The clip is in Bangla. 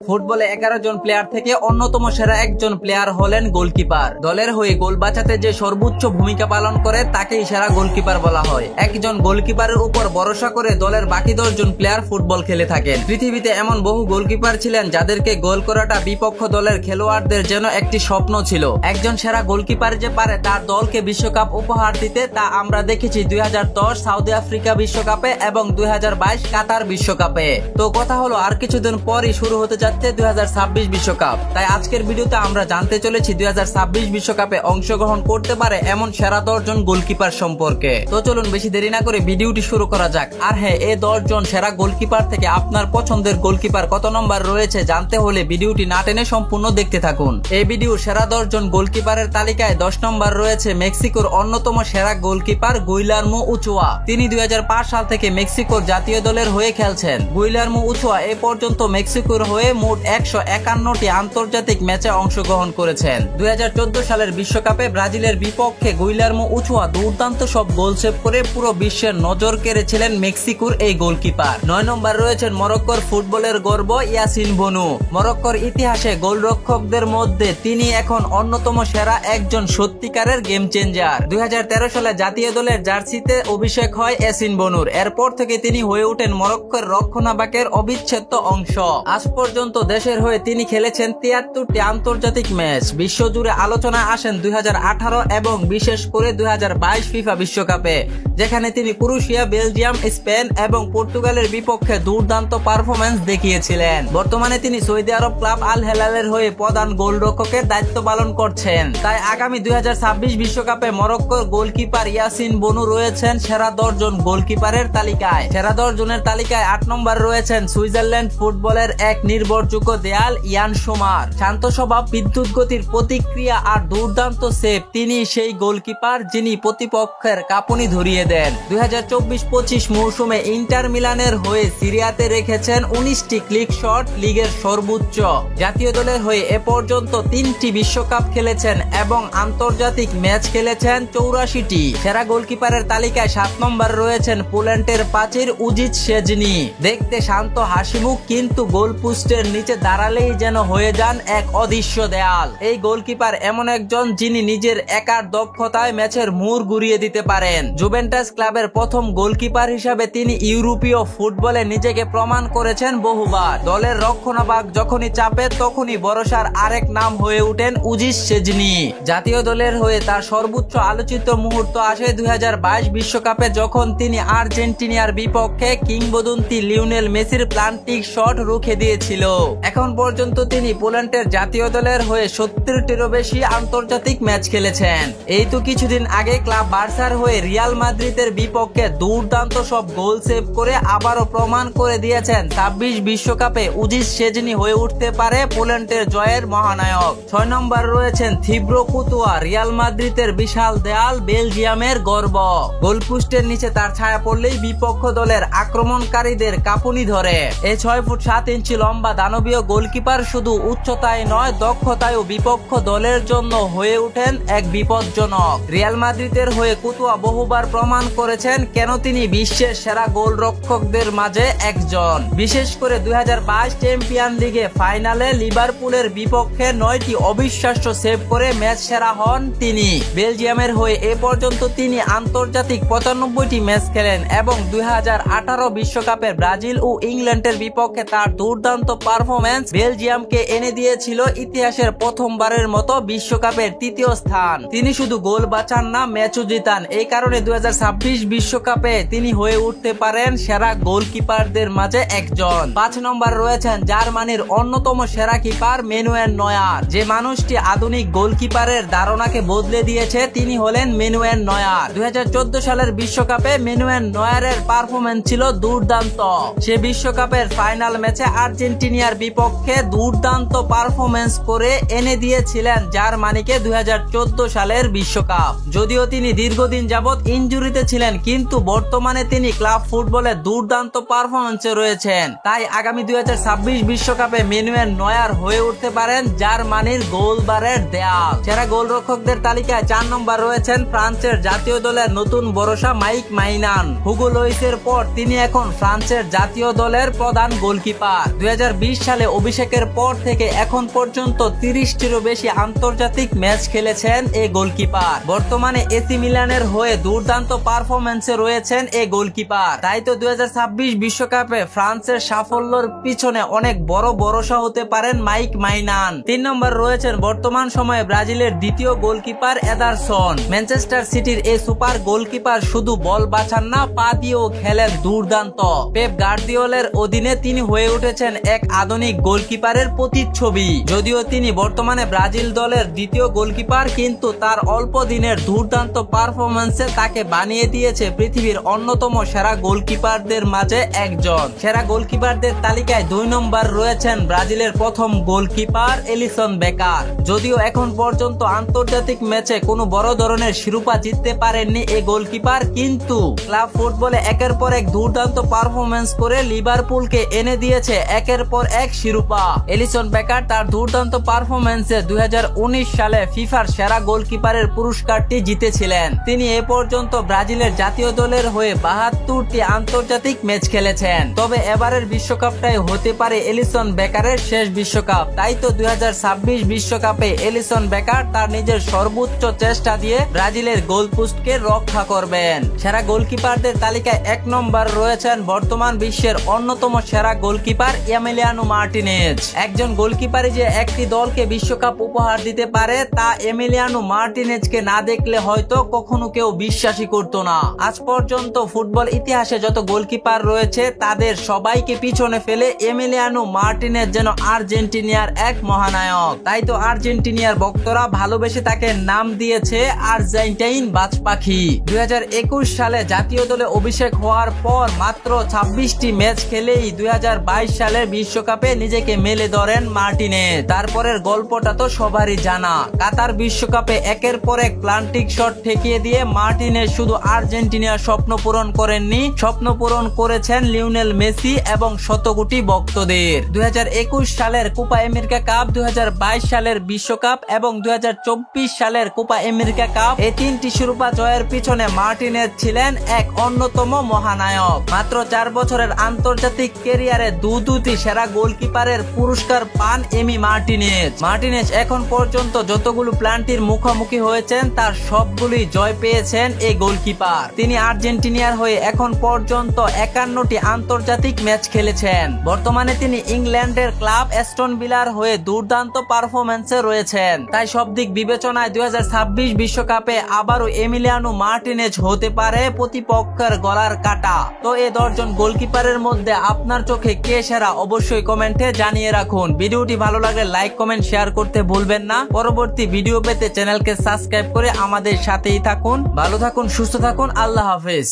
ফুটবলে 11 জন প্লেয়ার থেকে অন্যতম সেরা একজন প্লেয়ার হলেন গোলকিপার। দলের হয়ে গোল বাঁচাতে যে সর্বোচ্চ ভূমিকা পালন করে তাকেই সেরা গোলকিপার বলা হয়। একজন গোলকিপারের উপর ভরসা করে দলের বাকি 10 জন প্লেয়ার ফুটবল খেলে থাকেন। পৃথিবীতে এমন বহু গোলকিপার ছিলেন যাদেরকে গোল করাটা বিপক্ষ দলের খেলোয়াড়দের যেন একটি স্বপ্ন ছিল। একজন সেরা গোলকিপার যে পারে তার দলকে বিশ্বকাপ উপহার দিতে তা আমরা দেখেছি 2010 সাউথ আফ্রিকা বিশ্বকাপে এবং 2022 কাতার বিশ্বকাপে। তো কথা হলো আর কিছুদিন পরই শুরু হতে যাচ্ছে 2026 বিশ্বকাপ। তাই আজকের ভিডিওতে আমরা জানতে চলেছি 2026 বিশ্বকাপে অংশগ্রহণ করতে পারে এমন সেরা 10 জন গোলকিপার সম্পর্কে। তো চলুন বেশি দেরি না করে ভিডিওটি শুরু করা যাক। আর হ্যাঁ, এই 10 জন সেরা গোলকিপার থেকে আপনার পছন্দের গোলকিপার কত নম্বর রয়েছে জানতে হলে ভিডিওটি না টেনে সম্পূর্ণ দেখতে থাকুন। এই ভিডিওর সেরা 10 জন গোলকিপারের তালিকায় 10 নম্বর রয়েছে মেক্সিকোর অন্যতম সেরা গোলকিপার গুইলার্মো উচোয়া। তিনি 2005 সাল থেকে মেক্সিকোর জাতীয় দলের হয়ে খেলছেন। গুইলার্মো উচোয়া এ পর্যন্ত মেক্সিকোর হয়ে মোট 151টি আন্তর্জাতিক ম্যাচে অংশগ্রহণ করেছেন। 2014 সালের বিশ্বকাপে ব্রাজিলের বিপক্ষে গুইলার্মো উচোয়া দুর্দান্ত সব গোল সেভ করে পুরো বিশ্বের নজর কেড়েছিলেন মেক্সিকোর এই গোলকিপার। 9 নম্বর রয়েছেন মরক্কোর ফুটবলের গর্ব ইয়াসিন বনু। মরক্কোর ইতিহাসে গোলরক্ষকদের মধ্যে তিনি এখন অন্যতম সেরা একজন সত্যিকারের গেম চেঞ্জার। 2013 সালে জাতীয় দলের জার্সিতে অভিষেক হয় ইয়াসিন বনুর। এরপর থেকে তিনি হয়ে ওঠেন মরক্কোর রক্ষণভাগের অবিচ্ছেদ্য অংশ। আজ পর্যন্ত দেশের হয়ে তিনি খেলেছেন 73টি আন্তর্জাতিক ম্যাচ। বিশ্বজুড়ে আলোচনায় আসেন 2018 এবং বিশেষ করে 2022 ফিফা বিশ্বকাপে, যেখানে তিনি ক্রোয়েশিয়া, বেলজিয়াম, স্পেন এবং পর্তুগালের বিপক্ষে দুর্দান্ত পারফরম্যান্স দেখিয়েছিলেন। বর্তমানে তিনি সৌদি আরব ক্লাব আল হেলালের হয়ে প্রধান গোলরক্ষকের দায়িত্ব পালন করছেন। তাই আগামী 2026 বিশ্বকাপে মরক্কোর গোলকিপার ইয়াসিন বনু রয়েছেন সেরা 10 জন গোলকিপারের তালিকায়। সেরা 10 জনের তালিকায় 8 নম্বর রয়েছেন সুইজারল্যান্ড ফুটবলের এক নির্ভরযোগ্য দেয়াল ইয়ান সোমার। শান্ত স্বভাব, বিদ্যুৎ গতির প্রতিক্রিয়া আর দুর্দান্ত সেভ, তিনি সেই গোলকিপার যিনি প্রতিপক্ষের কাঁপুনি ধরিয়ে দেন। 2024-25 মৌসুমে ইন্টার মিলানের হয়ে সিরিয়াতে রেখেছেন 19টি ক্লিক শট, লিগের সর্বোচ্চ। জাতীয় দলের হয়ে এ পর্যন্ত 3টি বিশ্বকাপ খেলেছেন এবং আন্তর্জাতিক ম্যাচ খেলেছেন 84টি। সেরা গোলকিপারের তালিকায় 7 নম্বর রয়েছেন পোল্যান্ডের প্রাচীর উজিচ শেজনি। দেখতে শান্ত হাসিমুখ, কিন্তু গোল পোস্টের নিচে দাঁড়ালেই যেন হয়ে যান এক অদৃশ্য দেয়াল। এই গোলকিপার এমন একজন যিনি নিজের একার দক্ষতায় ম্যাচের মোড় ঘুরিয়ে দিতে পারেন। জুভেন্টাস ক্লাবের প্রথম গোলকিপার হিসাবে তিনি ইউরোপীয় ফুটবলে নিজেকে প্রমাণ করেছেন বহুবার। দলের রক্ষণভাগ যখনই চাপে তখনই ভরসার আরেক নাম হয়ে ওঠেন উজিচ শেজনি। জাতীয় দলের হয়ে তার সর্বোচ্চ আলোচিত মুহূর্ত আসে 2022 বিশ্বকাপে, যখন তিনি আর্জেন্টিনার বিপক্ষে কিংবদন্তি লিওনেল মেসির প্লান্টিক শট রুখে দিয়েছিল। এখন পর্যন্ত তিনি পোল্যান্ডের জাতীয় দলের হয়ে 70টিরও বেশি আন্তর্জাতিক ম্যাচ খেলেছেন। এই তো কিছুদিন আগে ক্লাব বার্সার হয়ে রিয়াল মাদ্রিদের বিপক্ষে দুর্দান্ত সব গোল সেভ করে আবারও প্রমাণ করে দিয়েছেন 26 বিশ্বকাপে উজিচ শেজনি হয়ে উঠতে পারে পোল্যান্ডের জয়ের মহানায়ক। 6 নম্বর রয়েছেন থিব্রো কুতুয়া। রিয়াল মাদ্রিদের বিশাল দেয়াল, বেলজিয়ামের গর্ব। গোলপোস্টের নিচে তার ছায়া পড়লেই বিপক্ষ দলের আক্রমণকারীদের কাঁপুনি ধরে। এই 6 ফুট 7 ইঞ্চি লম্বা দানবীয় গোলকিপার শুধু উচ্চতায় নয়, দক্ষতায়ও বিপক্ষ দলের জন্য হয়ে ওঠেন এক বিপজ্জনক। রিয়াল মাদ্রিদের হয়ে কুতুয়া বহুবার প্রমাণ করেছেন কেন তিনি বিশ্বের সেরা গোলরক্ষকদের মাঝে একজন। বিশেষ করে 2022 চ্যাম্পিয়ন লিগে ফাইনালে লিভারপুলের বিপক্ষে 9টি অবিশ্বাস্য সেভ করে ম্যাচ সেরা হন তিনি। বেলজিয়ামের হয়ে এ পর্যন্ত তিনি আন্তর্জাতিক 95টি ম্যাচ খেলেন এবং 2018 বিশ্বকাপে ব্রাজিল ও ইংল্যান্ডের বিপক্ষে তার দুর্দান্ত পারফরম্যান্স বেলজিয়ামকে এনে দিয়েছিল ইতিহাসের প্রথমবারের মতো বিশ্বকাপের 3য় স্থান। তিনি শুধু গোল বাঁচান না, ম্যাচও জিতান। এই কারণে 2026 বিশ্বকাপে তিনি হয়ে উঠতে পারেন সেরা গোলকিপারদের মাঝে একজন। 5 নম্বর রয়েছেন জার্মানির অন্যতম সেরা কিপার ম্যানুয়েল নয়ার। যে মানুষটি আধুনিক গোলকিপারের ধারণাকে বদলে দিয়েছে তিনি হলেন ম্যানুয়েল নয়ার। 2014 সালের বিশ্বকাপে ম্যানুয়েল নয়ারের পারফরম্যান্স ছিল দুর্দান্ত। সে বিশ্বকাপের ফাইনাল ম্যাচে আর্জেন্টিনার বিপক্ষে দুর্দান্ত পারফরম্যান্স করে এনে দিয়েছিলেন জার্মানিকে 2014 সালের বিশ্বকাপ। যদিও তিনি দীর্ঘদিন যাবৎ ইনজুরিতে ছিলেন, কিন্তু বর্তমানে তিনি ক্লাব ফুটবলে দুর্দান্ত পারফরম্যান্সে রয়েছেন। তাই আগামী 2026 বিশ্বকাপে ম্যানুয়েল নয়ার হয়ে উঠতে পারেন জার্মানির গোলবারের দেয়াল। সেরা গোলরক্ষকদের তালিকায় 4 নম্বর রয়েছেন ফ্রান্সের জাতীয় দলের নতুন ভরসা মাইক মাইনান। হুগো লরিসের পর তিনি এখন ফ্রান্সের জাতীয় দলের প্রধান গোলকিপার। 2020 সালে অভিষেকের পর থেকে এখন পর্যন্ত 30টিরও বেশি আন্তর্জাতিক ম্যাচ খেলেছেন এই গোলকিপার। বর্তমানে এসি মিলানের হয়ে দুর্দান্ত পারফরম্যান্সে রয়েছেন এই গোলকিপার। তাই তো 2026 বিশ্বকাপে ফ্রান্সের সাফল্যের পিছনে অনেক বড় ভরসা হতে পারেন মাইক মাইনান। 3 নম্বর রয়েছেন বর্তমান সময়ে ব্রাজিলের দ্বিতীয় গোলকিপার এদারসন। ম্যানচেস্টার সিটির এই সুপার গোলকিপার শুধু বল বাঁচান না, পা দিয়েও খেলেন দুর্দান্ত। পেপ গার্দিওলার অধীনে তিনি হয়ে উঠেছেন এক আধুনিক গোলকিপারের প্রতিচ্ছবি। যদিও তিনি বর্তমানে ব্রাজিল দলের দ্বিতীয় গোলকিপার, কিন্তু তার অল্প দিনের দুর্দান্ত পারফরম্যান্সে তাকে বানিয়ে দিয়েছে পৃথিবীর অন্যতম সেরা গোলকিপারদের মাঝে একজন। সেরা গোলকিপারদের তালিকায় 2 নম্বর রয়েছেন ব্রাজিলের প্রথম গোলকিপার এলিসন বেকার। যদিও এখন পর্যন্ত আন্তর্জাতিক ম্যাচে কোনো বড় ধরনের শিরোপা জিততে পারেননি এই গোলকিপার, কিন্তু ক্লাব ফুটবলে একের পর এক দুর্দান্ত পারফরম্যান্স করে লিভারপুলকে এনে দিয়েছে একের পর এক শিরোপা। এলিসন বেকার তার দুর্দান্ত পারফরম্যান্সে 2019 সালে ফিফার সেরা গোলকিপারের পুরস্কারটি জিতেছিলেন। তিনি এ পর্যন্ত ব্রাজিলের জাতীয় দলের হয়ে 72টি আন্তর্জাতিক ম্যাচ খেলেছেন। তবে এবারের বিশ্বকাপটাই হতে পারে এলিসন বেকারের শেষ বিশ্বকাপ। তাই তো 2026 বিশ্বকাপে এলিসন বেকার তার নিজের সর্বোচ্চ চেষ্টা দিয়ে ব্রাজিলের গোলপোস্টকে রক্ষা করবেন। সেরা গোলকিপারদের তালিকায় 1 নম্বর রয়েছেন বর্তমান বিশ্বের অন্যতম সেরা গোলকিপার এমিলিয়ানো মার্টিনেজ। একজন গোলকিপারই যে একটি দলকে বিশ্বকাপ উপহার দিতে পারে তা এমিলিয়ানো মার্টিনেজকে না দেখলে হয়তো কখনো কেউ বিশ্বাসই করতো না। আজ পর্যন্ত ফুটবল ইতিহাসে যত গোলকিপার রয়েছে তাদের সবাইকে পিছনে ফেলে এমিলিয়ানো মার্টিনেজ যেন আর্জেন্টিনার এক মহানায়ক। তাই তো আর্জেন্টিনার ভক্তরা ভালোবেসে তাকে নাম দিয়েছে আর্জেন্টাইন বাজপাখি। 2021 সালে জাতীয় দলে অভিষেক হওয়ার পর মাত্র 26টি ম্যাচ খেলেই 2022 সালের বিশ্বকাপে নিজেকে মেলে ধরেন মার্টিনেজ। তারপরের গল্পটা তো সবারই জানা। কাতার বিশ্বকাপে একের পর এক প্লান্টিক শট ঠেকিয়ে দিয়ে মার্টিনেজ শুধু আর্জেন্টিনার স্বপ্ন পূরণ করেননি, স্বপ্ন পূরণ করেছেন লিওনেল মেসি এবং শত কোটি ভক্তদের। 2021 সালের কোপা আমেরিকা কাপ, 2022 সালের বিশ্বকাপ এবং 2024 সালের কোপা আমেরিকা কাপ, এই 3টি শিরোপা জয়ের পিছনে মার্টিনেজ ছিলেন এক অন্যতম মহানায়ক। মাত্র 4 বছরের আন্তর্জাতিক ক্যারিয়ারে দুটি সেরা গোলকিপারের পুরস্কার পান এমি মার্টিনেজ। মার্টিনেজ এখন পর্যন্ত যতগুলো প্লান্টির মুখোমুখি হয়েছেন তার সবগুলি জয় পেয়েছেন এই গোলকিপার। তিনি আর্জেন্টিনার হয়ে এখন পর্যন্ত 51টি আন্তর্জাতিক ম্যাচ খেলেছেন। বর্তমানে তিনি ইংল্যান্ডের ক্লাব অ্যাস্টন ভিলার হয়ে দুর্দান্ত পারফরম্যান্সে রয়েছেন। তাই সব দিক বিবেচনায় 2026 বিশ্বকাপে আবারও এমিলিয়ানো মার্টিনেজ হতে পারে প্রতিপক্ষের গলার কাটা। তো এই 10 জন গোলকিপারের মধ্যে আপনার চোখে কে সেরা অবশ্যই কমেন্টে জানিয়ে রাখুন। ভিডিওটি ভালো লাগলে লাইক, কমেন্ট, শেয়ার করতে ভুলবেন না। পরবর্তী ভিডিও পেতে চ্যানেলকে সাবস্ক্রাইব করে আমাদের সাথেই থাকুন। ভালো থাকুন, সুস্থ থাকুন, আল্লাহ হাফেজ।